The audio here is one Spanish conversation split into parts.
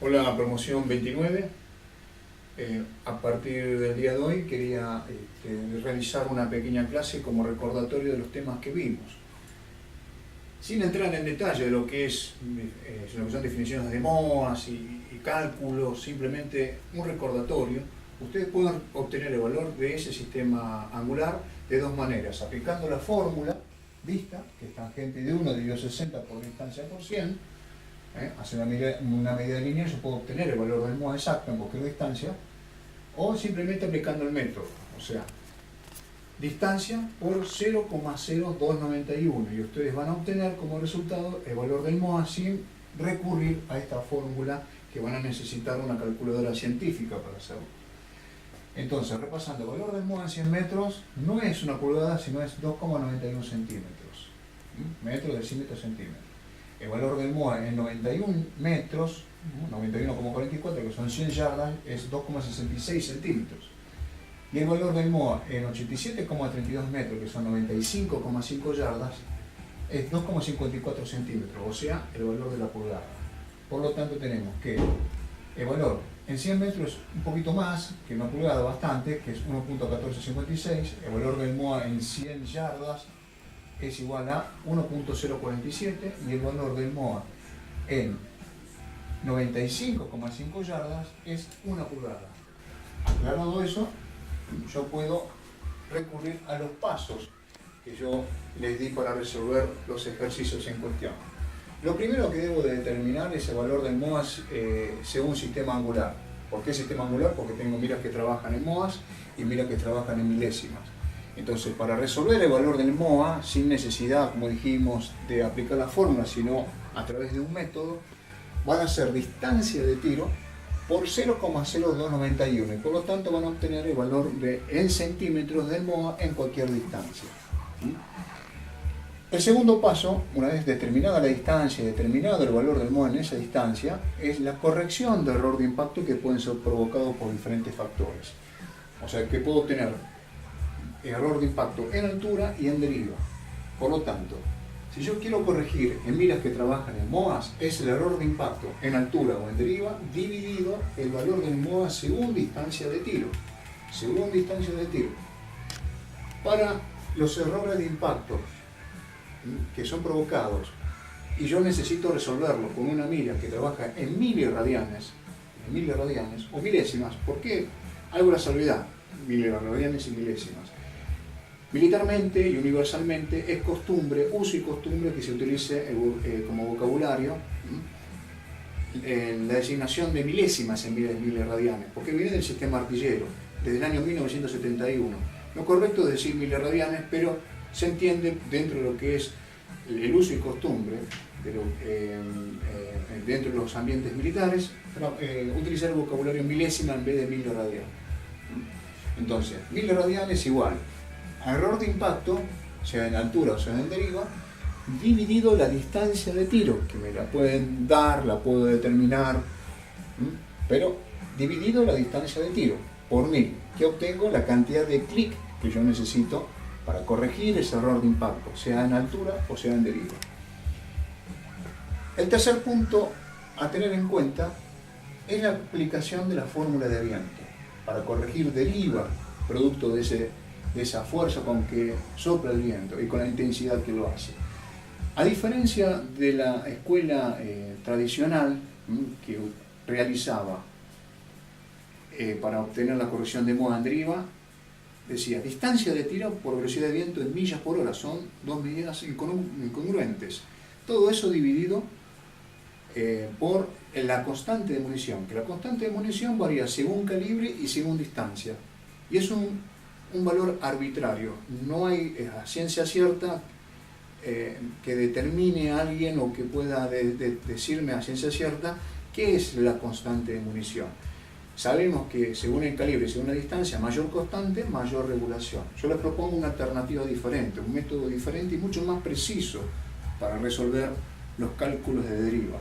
Hola, promoción 29. A partir del día de hoy quería realizar una pequeña clase como recordatorio de los temas que vimos. Sin entrar en detalle de lo que son definiciones de MOAS y cálculos, simplemente un recordatorio. Ustedes pueden obtener el valor de ese sistema angular de dos maneras: aplicando la fórmula vista, que es tangente de 1 dividido 60 por distancia por 100, hacer una medida lineal, yo puedo obtener el valor del MOA exacto en cualquier distancia, o simplemente aplicando el método, o sea, distancia por 0,0291, y ustedes van a obtener como resultado el valor del MOA sin recurrir a esta fórmula que van a necesitar una calculadora científica para hacerlo. Entonces, repasando, el valor del MOA en 100 metros no es una pulgada, sino es 2,91 centímetros, metros, decímetros, centímetros. El valor del MOA en 91 metros, 91,44, que son 100 yardas, es 2,66 centímetros. Y el valor del MOA en 87,32 metros, que son 95,5 yardas, es 2,54 centímetros, o sea, el valor de la pulgada. Por lo tanto, tenemos que el valor en 100 metros es un poquito más que una pulgada, bastante, que es 1,1456. El valor del MOA en 100 yardas es igual a 1,047, y el valor del MOA en 95,5 yardas es una pulgada. Aclarado eso, yo puedo recurrir a los pasos que yo les di para resolver los ejercicios en cuestión. Lo primero que debo de determinar es el valor del MOA según sistema angular. ¿Por qué sistema angular? Porque tengo miras que trabajan en MOAs y miras que trabajan en milésimas. Entonces, para resolver el valor del MOA, sin necesidad, como dijimos, de aplicar la fórmula, sino a través de un método, van a ser distancia de tiro por 0,0291, y por lo tanto van a obtener el valor en centímetros del MOA en cualquier distancia. El segundo paso, una vez determinada la distancia y determinado el valor del MOA en esa distancia, es la corrección de error de impacto, que pueden ser provocados por diferentes factores. O sea, que puedo obtener error de impacto en altura y en deriva. Por lo tanto, si yo quiero corregir en miras que trabajan en MOAs, es el error de impacto en altura o en deriva dividido el valor del MOA según distancia de tiro. Según distancia de tiro. Para los errores de impacto que son provocados y yo necesito resolverlo con una mira que trabaja en miliradianes o milésimas, porque algo la salvedad, miliradianes y milésimas. Militarmente y universalmente es costumbre, uso y costumbre, que se utilice como vocabulario la designación de milésimas en vez de miliradianes, porque viene del sistema artillero, desde el año 1971. Lo correcto es decir miliradianes, pero se entiende dentro de lo que es el uso y costumbre dentro de los ambientes militares, utilizar el vocabulario milésima en vez de miliradian. Entonces, miliradian es igual a error de impacto, sea en altura o sea en deriva, dividido la distancia de tiro, que me la pueden dar, la puedo determinar, pero dividido la distancia de tiro por 1000, que obtengo la cantidad de clic que yo necesito para corregir ese error de impacto, sea en altura o sea en deriva. El tercer punto a tener en cuenta es la aplicación de la fórmula de viento para corregir deriva producto de esa fuerza con que sopla el viento y con la intensidad que lo hace. A diferencia de la escuela tradicional que realizaba para obtener la corrección de MOA en deriva, decía distancia de tiro por velocidad de viento en millas por hora, son dos medidas incongruentes. Todo eso dividido por la constante de munición, que la constante de munición varía según calibre y según distancia, y es un valor arbitrario. No hay a ciencia cierta que determine a alguien o que pueda decirme a ciencia cierta qué es la constante de munición. Sabemos que según el calibre y según la distancia, mayor constante, mayor regulación. Yo les propongo una alternativa diferente, un método diferente y mucho más preciso para resolver los cálculos de deriva,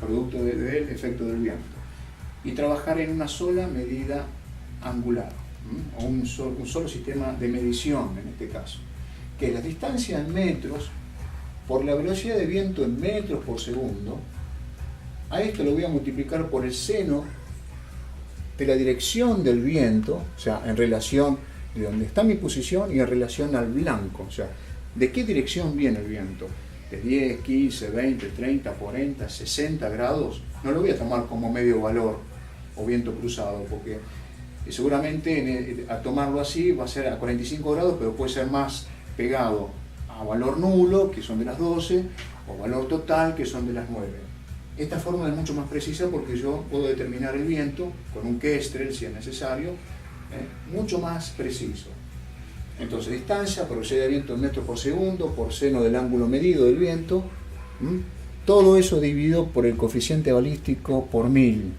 producto del efecto del viento, y trabajar en una sola medida angular, o un solo sistema de medición en este caso, que es la distancia en metros por la velocidad de viento en metros por segundo A esto lo voy a multiplicar por el seno de la dirección del viento, o sea, en relación de donde está mi posición y en relación al blanco, o sea, de qué dirección viene el viento, de 10, 15, 20, 30, 40, 60 grados, no lo voy a tomar como medio valor o viento cruzado, porque seguramente a tomarlo así va a ser a 45 grados, pero puede ser más pegado a valor nulo, que son de las 12, o valor total, que son de las 9. Esta fórmula es mucho más precisa porque yo puedo determinar el viento con un Kestrel, si es necesario, mucho más preciso. Entonces, distancia, velocidad de viento en metros por segundo, por seno del ángulo medido del viento, todo eso dividido por el coeficiente balístico por 1000.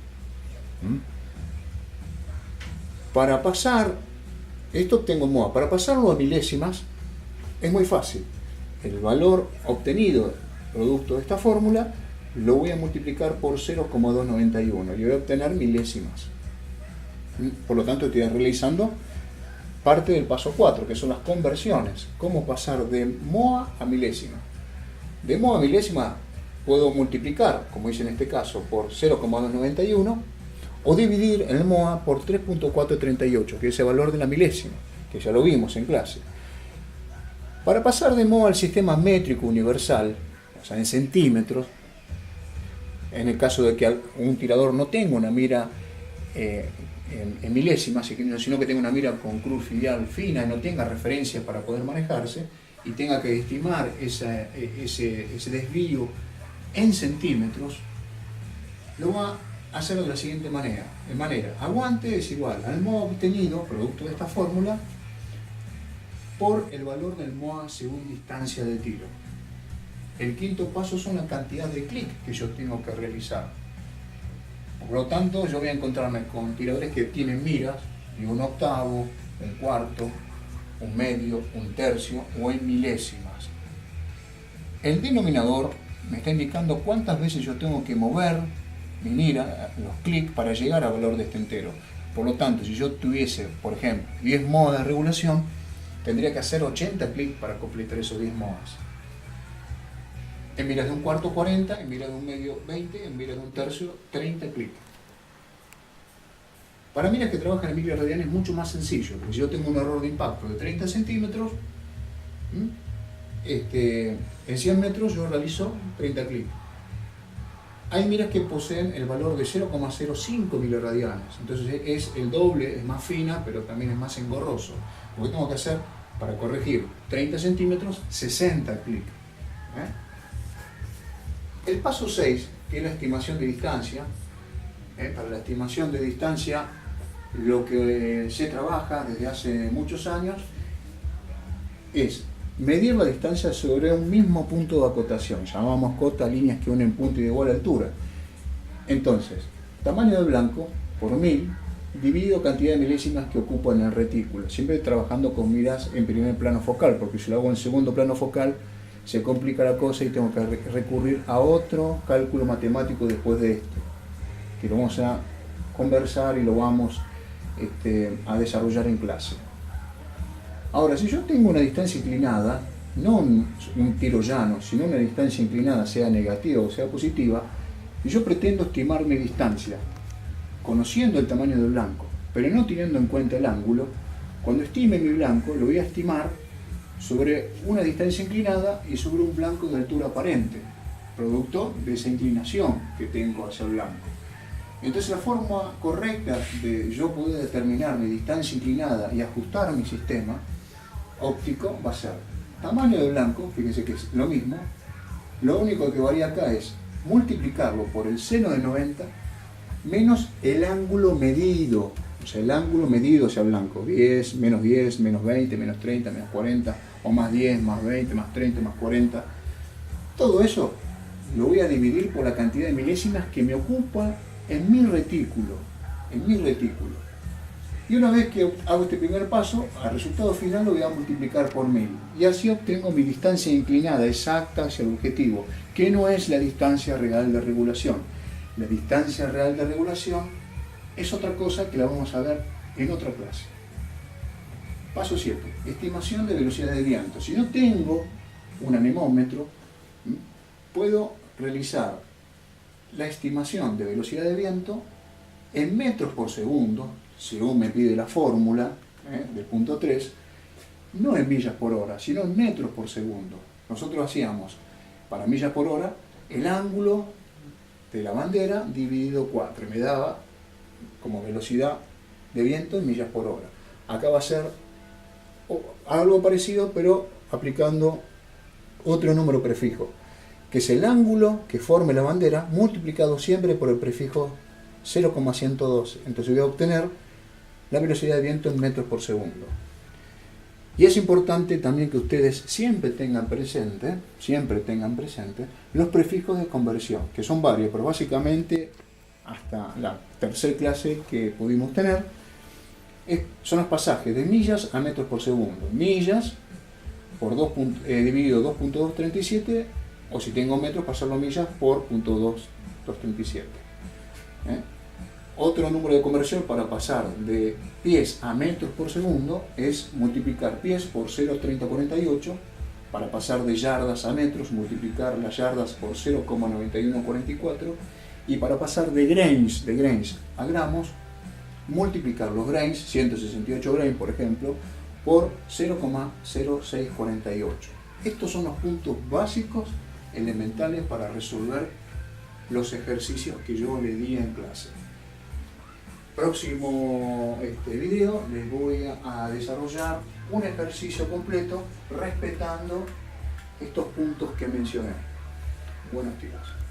Para pasar, esto obtengo MOA, para pasarlo a milésimas es muy fácil. El valor obtenido producto de esta fórmula lo voy a multiplicar por 0,291 y voy a obtener milésimas. Por lo tanto, estoy realizando parte del paso 4, que son las conversiones. Cómo pasar de MOA a milésima. De MOA a milésima puedo multiplicar, como hice en este caso, por 0,291 o dividir el MOA por 3.438, que es el valor de la milésima, que ya lo vimos en clase. Para pasar de MOA al sistema métrico universal, o sea, en centímetros, en el caso de que un tirador no tenga una mira en milésimas, sino que tenga una mira con cruz filial fina y no tenga referencia para poder manejarse y tenga que estimar ese desvío en centímetros, lo va a hacer de la siguiente manera. Aguante es igual al MOA obtenido, producto de esta fórmula, por el valor del MOA según distancia de tiro. El quinto paso son la cantidad de clics que yo tengo que realizar. Por lo tanto, yo voy a encontrarme con tiradores que tienen miras de un octavo, un cuarto, un medio, un tercio o en milésimas. El denominador me está indicando cuántas veces yo tengo que mover mi mira, los clics, para llegar al valor de este entero. Por lo tanto, si yo tuviese, por ejemplo, 10 MOA de regulación, tendría que hacer 80 clics para completar esos 10 MOAs. En miras de un cuarto 40, en miras de un medio 20, en miras de un tercio 30 clics. Para miras que trabajan en microradianes es mucho más sencillo, porque si yo tengo un error de impacto de 30 centímetros, en 100 metros yo realizo 30 clics. Hay miras que poseen el valor de 0,05 miliradianes, entonces es el doble, es más fina, pero también es más engorroso, porque tengo que hacer, para corregir 30 centímetros, 60 clics. El paso 6, que es la estimación de distancia. Para la estimación de distancia, lo que se trabaja desde hace muchos años es medir la distancia sobre un mismo punto de acotación. Llamamos cota líneas que unen punto de igual altura. Entonces, tamaño del blanco por 1000 dividido cantidad de milésimas que ocupo en el retículo. Siempre trabajando con miras en primer plano focal, porque si lo hago en segundo plano focal, se complica la cosa y tengo que recurrir a otro cálculo matemático después de este, que lo vamos a conversar y lo vamos a desarrollar en clase. Ahora, si yo tengo una distancia inclinada, no un tiro llano, sino una distancia inclinada, sea negativa o sea positiva, y yo pretendo estimar mi distancia, conociendo el tamaño del blanco, pero no teniendo en cuenta el ángulo, cuando estime mi blanco, lo voy a estimar sobre una distancia inclinada y sobre un blanco de altura aparente, producto de esa inclinación que tengo hacia el blanco. Entonces la forma correcta de yo poder determinar mi distancia inclinada y ajustar mi sistema óptico va a ser tamaño de blanco, fíjense que es lo mismo, lo único que varía acá es multiplicarlo por el seno de 90 menos el ángulo medido. O sea, el ángulo medido hacia blanco, 10, menos 20, menos 30, menos 40, o más 10, más 20, más 30, más 40. Todo eso lo voy a dividir por la cantidad de milésimas que me ocupa en mi retículo. Y una vez que hago este primer paso, al resultado final lo voy a multiplicar por 1000. Y así obtengo mi distancia inclinada exacta hacia el objetivo, que no es la distancia real de regulación. La distancia real de regulación es otra cosa que la vamos a ver en otra clase. Paso 7. Estimación de velocidad de viento. Si no tengo un anemómetro, puedo realizar la estimación de velocidad de viento en metros por segundo, según me pide la fórmula del punto 3, no en millas por hora, sino en metros por segundo. Nosotros hacíamos, para millas por hora, el ángulo de la bandera dividido 4, y me daba como velocidad de viento en millas por hora. Acá va a ser algo parecido, pero aplicando otro número prefijo, que es el ángulo que forme la bandera multiplicado siempre por el prefijo 0,112. Entonces voy a obtener la velocidad de viento en metros por segundo. Y es importante también que ustedes siempre tengan presente los prefijos de conversión, que son varios, pero básicamente hasta la tercera clase que pudimos tener son los pasajes de millas a metros por segundo. Millas por dividido 2.237, o si tengo metros, pasarlo millas por 0.237. Otro número de conversión para pasar de pies a metros por segundo es multiplicar pies por 0,3048, para pasar de yardas a metros, multiplicar las yardas por 0,9144, y para pasar de grains a gramos, multiplicar los grains, 168 grains por ejemplo, por 0,0648. Estos son los puntos básicos, elementales, para resolver los ejercicios que yo le di en clase. Próximo video les voy a desarrollar un ejercicio completo respetando estos puntos que mencioné. Buenos días.